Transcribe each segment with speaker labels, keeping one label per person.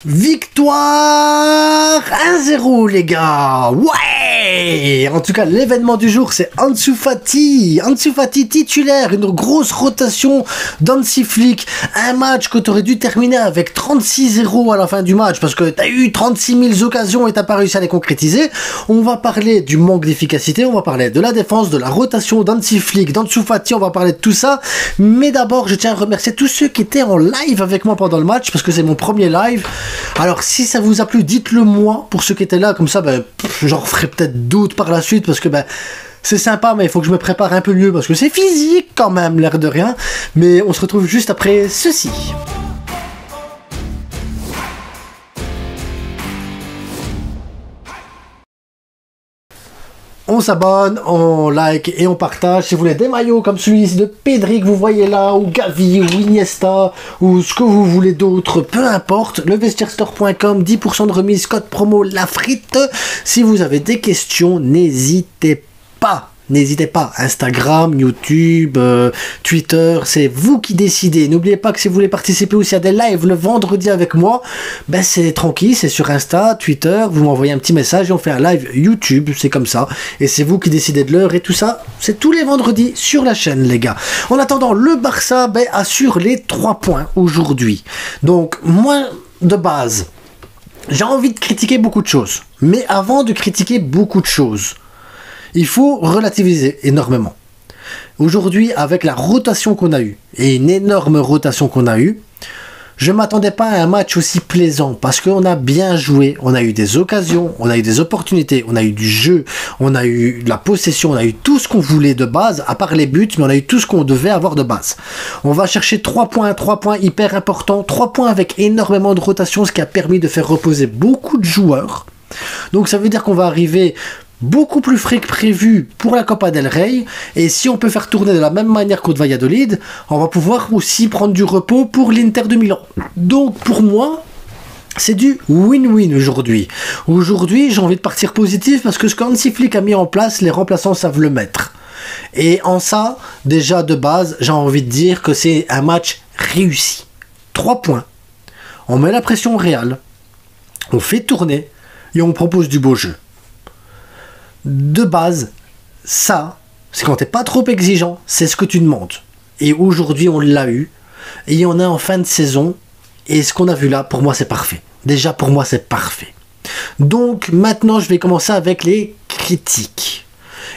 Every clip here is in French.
Speaker 1: Victoire 1-0 les gars. Ouais. En tout cas l'événement du jour c'est Ansu Fati titulaire, une grosse rotation d'Hansi Flick, un match que tu aurais dû terminer avec 36-0 à la fin du match parce que tu as eu 36 000 occasions et tu n'as pas réussi à les concrétiser. On va parler du manque d'efficacité, on va parler de la défense, de la rotation d'Hansi Flick, d'Ansu Fati, on va parler de tout ça. Mais d'abord je tiens à remercier tous ceux qui étaient en live avec moi pendant le match parce que c'est mon premier live. Alors si ça vous a plu, dites-le moi pour ceux qui étaient là, comme ça j'en referai peut-être d'autres par la suite parce que c'est sympa mais il faut que je me prépare un peu mieux parce que c'est physique quand même l'air de rien. Mais on se retrouve juste après ceci. On s'abonne, on like et on partage. Si vous voulez des maillots comme celui de Pedri que vous voyez là, ou Gavi, ou Iniesta, ou ce que vous voulez d'autre, peu importe, levestiairestore.com, 10% de remise, code promo la frite. Si vous avez des questions, n'hésitez pas. N'hésitez pas, Instagram, YouTube, Twitter, c'est vous qui décidez. N'oubliez pas que si vous voulez participer aussi à des lives le vendredi avec moi, c'est tranquille, c'est sur Insta, Twitter, vous m'envoyez un petit message et on fait un live YouTube, c'est comme ça. Et c'est vous qui décidez de l'heure et tout ça, c'est tous les vendredis sur la chaîne les gars. En attendant, le Barça assure les 3 points aujourd'hui. Donc moi, de base, j'ai envie de critiquer beaucoup de choses. Mais avant de critiquer beaucoup de choses, il faut relativiser énormément. Aujourd'hui, avec la rotation qu'on a eue, et une énorme rotation qu'on a eue, je ne m'attendais pas à un match aussi plaisant, parce qu'on a bien joué, on a eu des occasions, on a eu des opportunités, on a eu du jeu, on a eu de la possession, on a eu tout ce qu'on voulait de base, à part les buts, mais on a eu tout ce qu'on devait avoir de base. On va chercher 3 points hyper importants, 3 points avec énormément de rotation, ce qui a permis de faire reposer beaucoup de joueurs. Donc ça veut dire qu'on va arriver beaucoup plus frais que prévu pour la Copa del Rey, et si on peut faire tourner de la même manière qu'au Valladolid, on va pouvoir aussi prendre du repos pour l'Inter de Milan. Donc pour moi, c'est du win-win aujourd'hui. Aujourd'hui, j'ai envie de partir positif parce que ce qu'Hansi Flick a mis en place, les remplaçants savent le mettre. Et en ça, déjà de base, j'ai envie de dire que c'est un match réussi. 3 points. On met la pression au Real, on fait tourner et on propose du beau jeu. De base, ça, c'est quand t'es pas trop exigeant, c'est ce que tu demandes. Et aujourd'hui, on l'a eu. Et on est en fin de saison. Et ce qu'on a vu là, pour moi, c'est parfait. Déjà, pour moi, c'est parfait. Donc, maintenant, je vais commencer avec les critiques.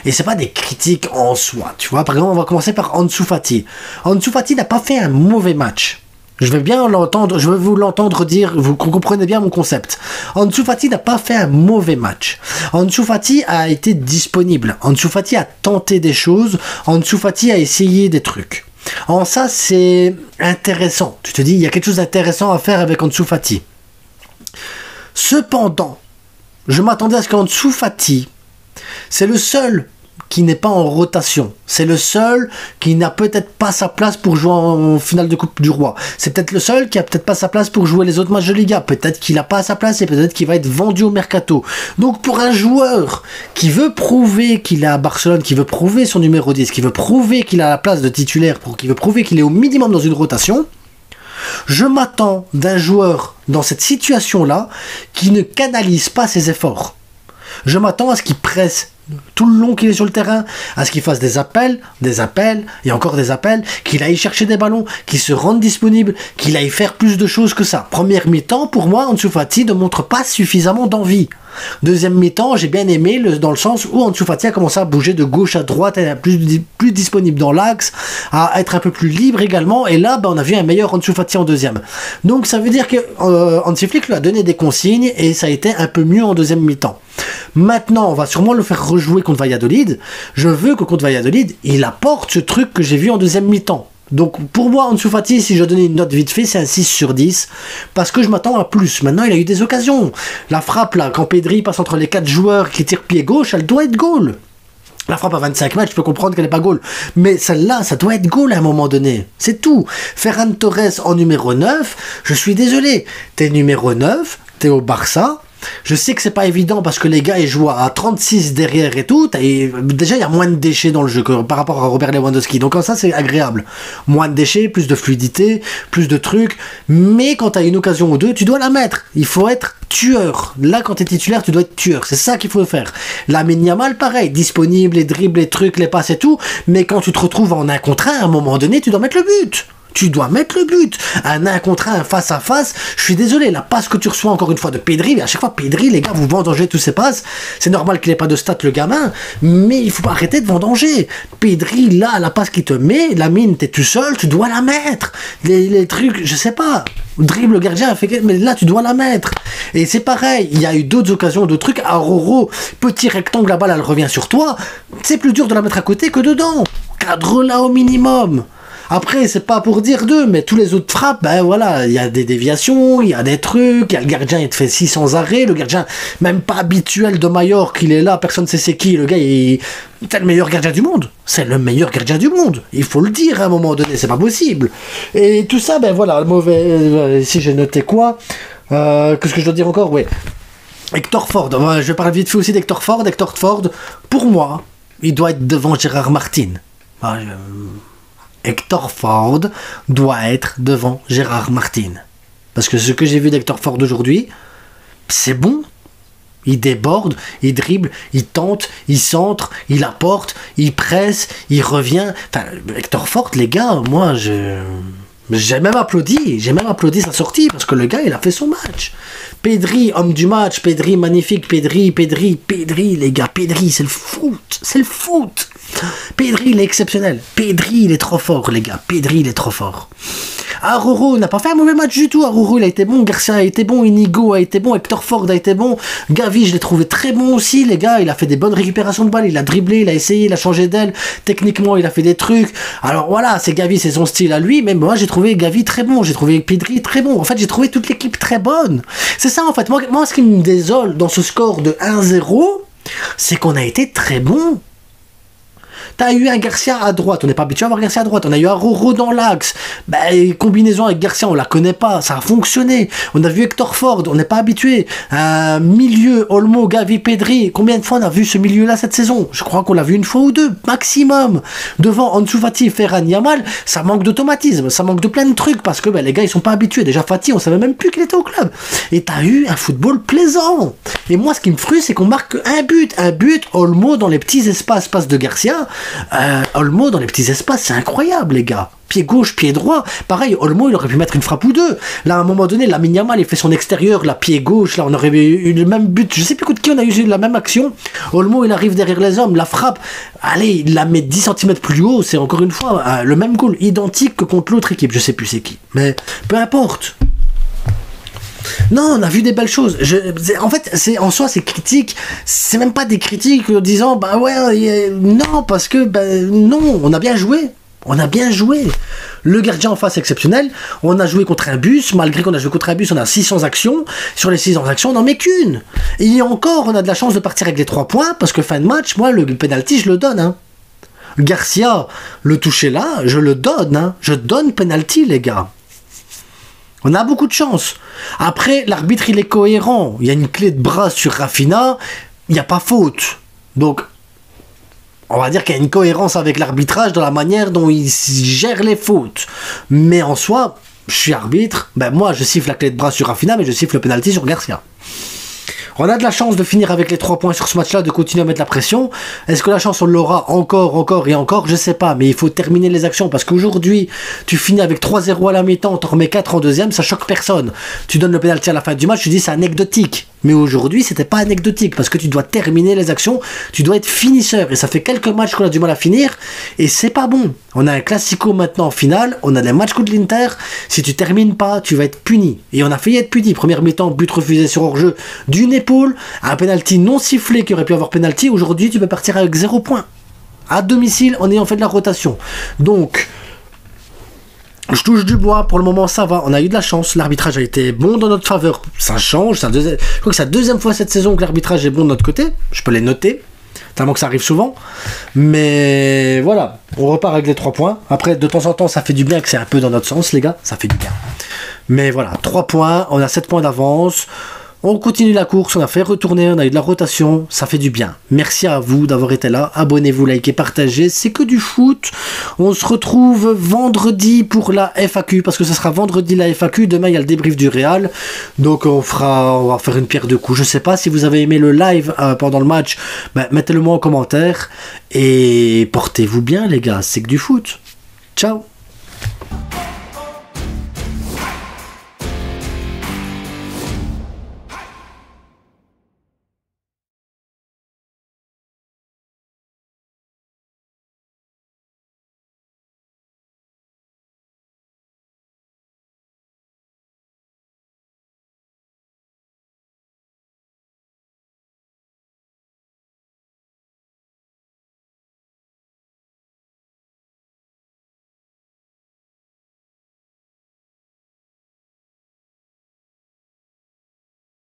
Speaker 1: Et c'est pas des critiques en soi, tu vois. Par exemple, on va commencer par Ansu Fati. Ansu Fati n'a pas fait un mauvais match. Je vais bien l'entendre, je vais vous l'entendre dire, vous comprenez bien mon concept. Ansu Fati n'a pas fait un mauvais match. Ansu Fati a été disponible. Ansu Fati a tenté des choses. Ansu Fati a essayé des trucs. En ça, c'est intéressant. Tu te dis, il y a quelque chose d'intéressant à faire avec Ansu Fati. Cependant, je m'attendais à ce qu'Ansu Fati, c'est le seul qui n'est pas en rotation. C'est le seul qui n'a peut-être pas sa place pour jouer en finale de Coupe du Roi. C'est peut-être le seul qui a peut-être pas sa place pour jouer les autres matchs de Liga. Peut-être qu'il n'a pas sa place et peut-être qu'il va être vendu au mercato. Donc pour un joueur qui veut prouver qu'il est à Barcelone, qui veut prouver son numéro 10, qui veut prouver qu'il a la place de titulaire, qui veut prouver qu'il est au minimum dans une rotation, je m'attends d'un joueur dans cette situation-là qui ne canalise pas ses efforts. Je m'attends à ce qu'il presse tout le long qu'il est sur le terrain, à ce qu'il fasse des appels, et encore des appels, qu'il aille chercher des ballons, qu'il se rende disponible, qu'il aille faire plus de choses que ça. Première mi-temps, pour moi, Ansu Fati ne montre pas suffisamment d'envie. Deuxième mi-temps, j'ai bien aimé dans le sens où Ansu Fati a commencé à bouger de gauche à droite, à être plus disponible dans l'axe, à être un peu plus libre également, et là, on a vu un meilleur Ansu Fati en deuxième. Donc ça veut dire que Hansi Flick lui a donné des consignes, et ça a été un peu mieux en deuxième mi-temps. Maintenant, on va sûrement le faire rejouer contre Valladolid. Je veux que contre Valladolid, il apporte ce truc que j'ai vu en deuxième mi-temps. Donc pour moi, Ansu Fati, si je donnais une note vite fait, c'est un 6 sur 10. Parce que je m'attends à plus. Maintenant, il a eu des occasions. La frappe, là, quand Pedri passe entre les 4 joueurs qui tirent pied gauche, elle doit être goal. La frappe à 25 matchs, je peux comprendre qu'elle n'est pas goal. Mais celle-là, ça doit être goal à un moment donné. C'est tout. Ferran Torres en numéro 9, je suis désolé. T'es numéro 9, t'es au Barça. Je sais que c'est pas évident parce que les gars ils jouent à 36 derrière et tout. Déjà il y a moins de déchets dans le jeu par rapport à Robert Lewandowski. Donc comme ça c'est agréable. Moins de déchets, plus de fluidité, plus de trucs. Mais quand t'as une occasion ou deux, tu dois la mettre. Il faut être tueur. Là quand t'es titulaire, tu dois être tueur. C'est ça qu'il faut faire. Lamine Yamal pareil, disponible, les dribbles, les trucs, les passes et tout. Mais quand tu te retrouves en 1 contre 1, à un moment donné, tu dois mettre le but. Tu dois mettre le but. Un 1 contre 1, face à face. Je suis désolé, la passe que tu reçois encore une fois de Pedri, mais à chaque fois, Pedri, les gars, vous vendangez tous ses passes. C'est normal qu'il n'ait pas de stats, le gamin, mais il faut pas arrêter de vendanger. Pedri, là, la passe qu'il te met, la mine, t'es tout seul, tu dois la mettre. Les trucs, je sais pas. Dribble le gardien, mais là, tu dois la mettre. Et c'est pareil, il y a eu d'autres occasions, d'autres trucs. À Roro, petit rectangle, la balle, elle revient sur toi. C'est plus dur de la mettre à côté que dedans. Cadre-la au minimum. Après, c'est pas pour dire d'eux, mais tous les autres frappes, ben voilà, il y a des déviations, il y a des trucs, il y a le gardien, il te fait 600 arrêts, le gardien, même pas habituel de Majorque, il est là, personne ne sait c'est qui, le gars, c'est le meilleur gardien du monde. C'est le meilleur gardien du monde. Il faut le dire à un moment donné, c'est pas possible. Et tout ça, ben voilà, le mauvais, ici j'ai noté quoi qu'est-ce que je dois dire encore? Ouais. Hector Ford, je vais parler vite fait aussi d'Hector Ford. Hector Ford, pour moi, il doit être devant Gérard Martin. Hector Ford doit être devant Gérard Martin. Parce que ce que j'ai vu d'Hector Ford aujourd'hui, c'est bon. Il déborde, il dribble, il tente, il centre, il apporte, il presse, il revient. Enfin, Hector Ford, les gars, moi, j'ai même applaudi sa sortie parce que le gars, il a fait son match. Pedri, homme du match, Pedri, magnifique, Pedri, les gars, Pedri, c'est le foot. Pedri, il est exceptionnel. Pedri, il est trop fort, les gars. Pedri, il est trop fort. Aroro n'a pas fait un mauvais match du tout. Aroro, il a été bon. Garcia a été bon. Inigo a été bon. Hector Ford a été bon. Gavi, je l'ai trouvé très bon aussi, les gars. Il a fait des bonnes récupérations de balles. Il a dribblé, il a essayé, il a changé d'aile. Techniquement, il a fait des trucs. Alors voilà, c'est Gavi, c'est son style à lui. Mais moi, j'ai trouvé Gavi très bon. J'ai trouvé Pedri très bon. En fait, j'ai trouvé toute l'équipe très bonne. C'est ça, en fait. Moi, ce qui me désole dans ce score de 1-0, c'est qu'on a été très bon. T'as eu un Garcia à droite, on n'est pas habitué à avoir Garcia à droite, on a eu un Roro dans l'axe, combinaison avec Garcia, on la connaît pas, ça a fonctionné, on a vu Hector Ford, on n'est pas habitué, un milieu, Olmo, Gavi, Pedri, combien de fois on a vu ce milieu-là cette saison? Je crois qu'on l'a vu une fois ou deux, maximum. Devant Ansu Fati, Ferran, Yamal, ça manque d'automatisme, ça manque de plein de trucs, parce que les gars ils sont pas habitués, déjà Fati, on savait même plus qu'il était au club, et t'as eu un football plaisant, et moi ce qui me frustre c'est qu'on marque un but, Olmo dans les petits espaces, passe de Garcia. Olmo dans les petits espaces, c'est incroyable les gars. Pied gauche, pied droit. Pareil, Olmo il aurait pu mettre une frappe ou deux. Là à un moment donné, Lamine Yamal il fait son extérieur, là pied gauche, là on aurait eu le même but. Je sais plus de qui on a eu la même action. Olmo il arrive derrière les hommes, la frappe, allez, il la met 10 cm plus haut. C'est encore une fois le même goal, identique que contre l'autre équipe. Je sais plus c'est qui. Mais peu importe. Non, on a vu des belles choses. En fait, en soi, c'est critique. C'est même pas des critiques en disant, non, parce que, non, on a bien joué. On a bien joué. Le gardien en face exceptionnel. On a joué contre un bus. Malgré qu'on a joué contre un bus, on a 600 actions. Sur les 600 actions, on n'en met qu'une. Et encore, on a de la chance de partir avec les 3 points. Parce que fin de match, moi, le penalty, je le donne. Hein. Garcia, le toucher là, je le donne. Hein. Je donne penalty, les gars. On a beaucoup de chance. Après, l'arbitre, il est cohérent. Il y a une clé de bras sur Rafinha. Il n'y a pas faute. Donc, on va dire qu'il y a une cohérence avec l'arbitrage dans la manière dont il gère les fautes. Mais en soi, je suis arbitre. Moi, je siffle la clé de bras sur Rafinha, mais je siffle le penalty sur Garcia. On a de la chance de finir avec les 3 points sur ce match-là, de continuer à mettre la pression. Est-ce que la chance, on l'aura encore et encore? Je sais pas, mais il faut terminer les actions, parce qu'aujourd'hui, tu finis avec 3-0 à la mi-temps, t'en remets 4 en deuxième, ça choque personne. Tu donnes le pénalty à la fin du match, tu dis c'est anecdotique. Mais aujourd'hui, c'était pas anecdotique, parce que tu dois terminer les actions, tu dois être finisseur, et ça fait quelques matchs qu'on a du mal à finir, et c'est pas bon. On a un classico maintenant en finale, on a des matchs contre l'Inter, si tu termines pas, tu vas être puni. Et on a failli être puni. Première mi-temps, but refusé sur hors-jeu d'une épaule, un penalty non sifflé qui aurait pu avoir penalty. Aujourd'hui, tu peux partir avec 0 points. À domicile, en ayant fait de la rotation. Donc, je touche du bois, pour le moment ça va, on a eu de la chance, l'arbitrage a été bon dans notre faveur, ça change, je crois que c'est la deuxième fois cette saison que l'arbitrage est bon de notre côté, je peux les noter, tellement que ça arrive souvent, mais voilà, on repart avec les 3 points, après de temps en temps ça fait du bien que c'est un peu dans notre sens les gars, ça fait du bien, mais voilà, 3 points, on a 7 points d'avance, On continue la course, on a fait retourner, on a eu de la rotation, ça fait du bien. Merci à vous d'avoir été là. Abonnez-vous, likez, partagez. C'est que du foot. On se retrouve vendredi pour la FAQ, parce que ce sera vendredi la FAQ. Demain, il y a le débrief du Real. Donc, on va faire une pierre deux coups. Je sais pas si vous avez aimé le live pendant le match. Mettez-le moi en commentaire. Et portez-vous bien, les gars. C'est que du foot. Ciao.